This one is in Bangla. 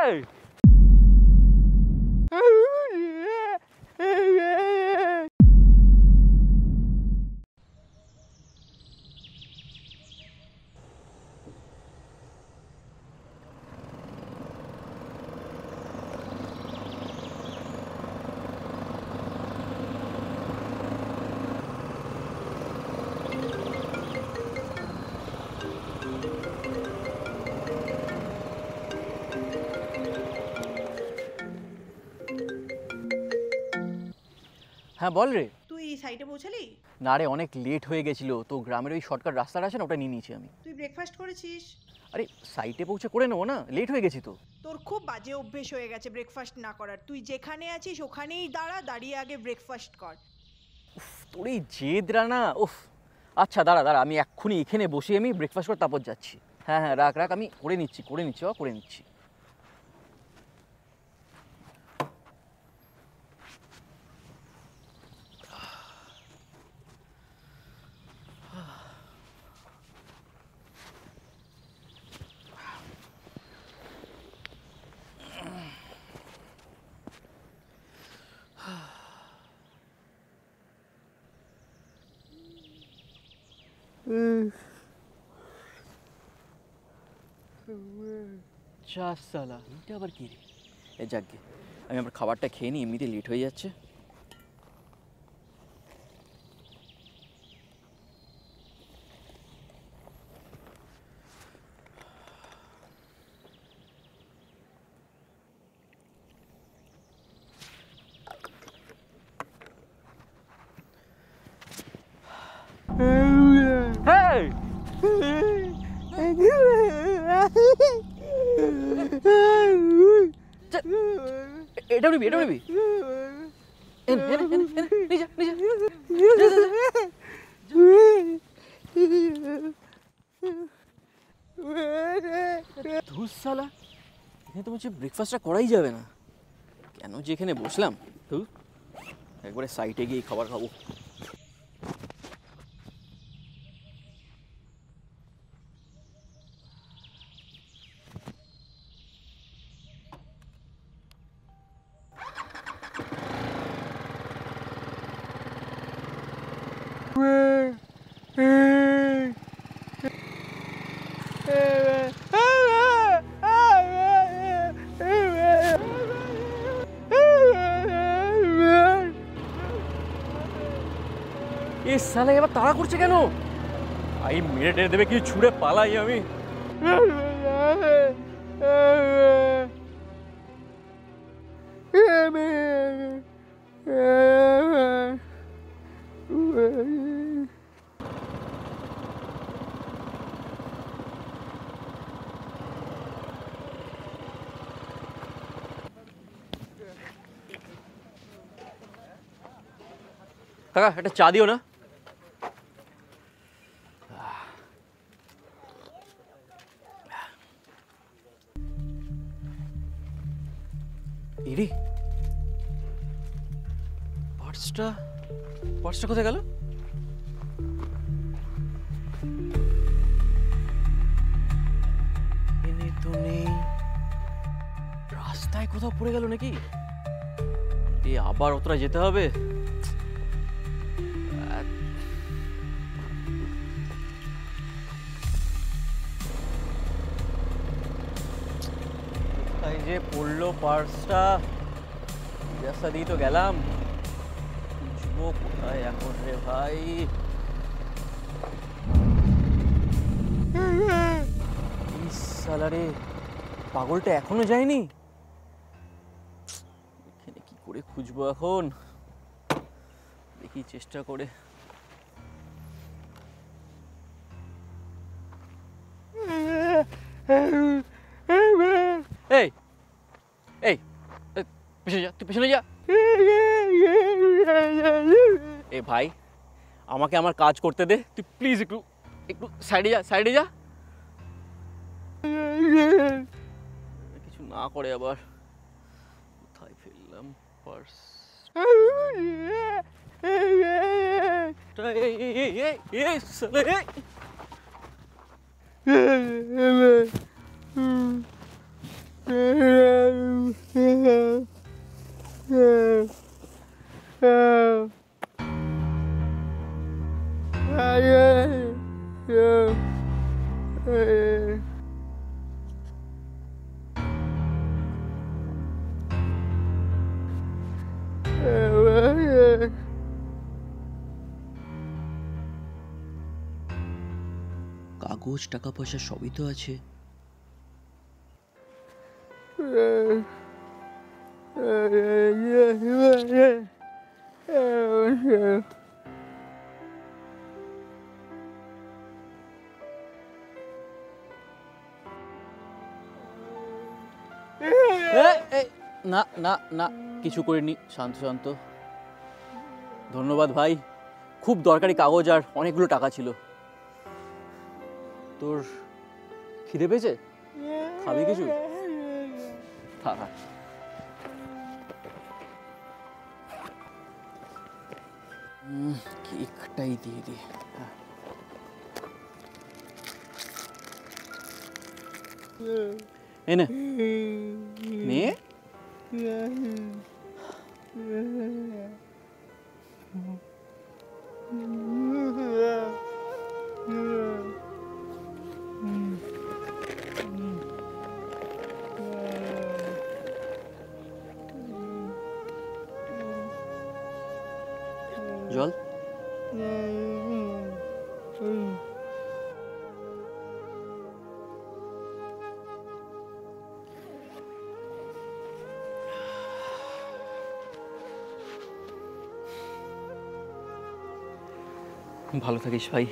Hey! হ্যাঁ বল রে। তুই সাইডে পৌঁছালি? না রে, অনেক লেট হয়ে গেছিল তো। গ্রামের ওই শর্টকাট রাস্তাটা আছে না, ওটা নিয়ে নিয়েছি আমি। তুই ব্রেকফাস্ট করেছিস? আরে সাইটে পৌঁছে করে নেবো না, লেট হয়ে গেছি তো। তোর খুব বাজে অভ্যেস হয়ে গেছে ব্রেকফাস্ট না করার। তুই যেখানে আছিস ওখানেই দাঁড়া, দাঁড়িয়ে আগে ব্রেকফাস্ট কর। তোর এই জেদরা না, উফ। আচ্ছা দাঁড়া দাঁড়া, আমি এক্ষুনি এখানে বসে আমি ব্রেকফাস্ট করে তারপর যাচ্ছি। হ্যাঁ হ্যাঁ, রাখ রাখ, আমি করে নিচ্ছি করে নিচ্ছি। সালা, এটা আবার কি রে? এ যাকগে, আমি আমার খাবারটা খেয়ে নিই, এমনিতে লেট হয়ে যাচ্ছে। Hey! এটা নিবি ধুস শালা, এখানে তো বলছি ব্রেকফাস্টটা করাই যাবে না। কেন যে এখানে বসলাম, একবারে সাইটে গিয়ে খাবার খাবো। এই শালা এবার তাড়া করছে কেন? আই মেরে টেনে দেবে, কি ছুড়ে পালাই আমি। কাকা একটা চা দিও না। ইরে, পার্সটা কোথায় গেল? এনে তো নেই। রাস্তায় কোথাও পড়ে গেল নাকি? আবার ওতরা যেতে হবে। কোথায় যে পড়লো পার্সটা? রাস্তা দিয়ে তো গেলাম, খুঁজবো কোথায় এখন রে ভাই। সালারে, পাগলটা এখনো যায়নি। এখানে কি করে খুঁজবো এখন, দেখি চেষ্টা করে। এই এই, পিছনে যা, তুই পিছনে যা। এ ভাই, আমাকে আমার কাজ করতে দে, তুই প্লিজ একটু সাইডে যা। কিছু না করে আবার কোথায় ফেললাম পার্স? কাগজ টাকা পয়সা সবই তো আছে। না না না, কিছু করিনি, শান্ত শান্ত। ধন্যবাদ ভাই, খুব দরকারি কাগজ আর অনেকগুলো টাকা ছিল। তোর খিদে পেয়েছে? খাবি কিছু? খা খা। কেকটাই দিয়ে দি। এনে নে। জল? ভালো থাকিস ভাই।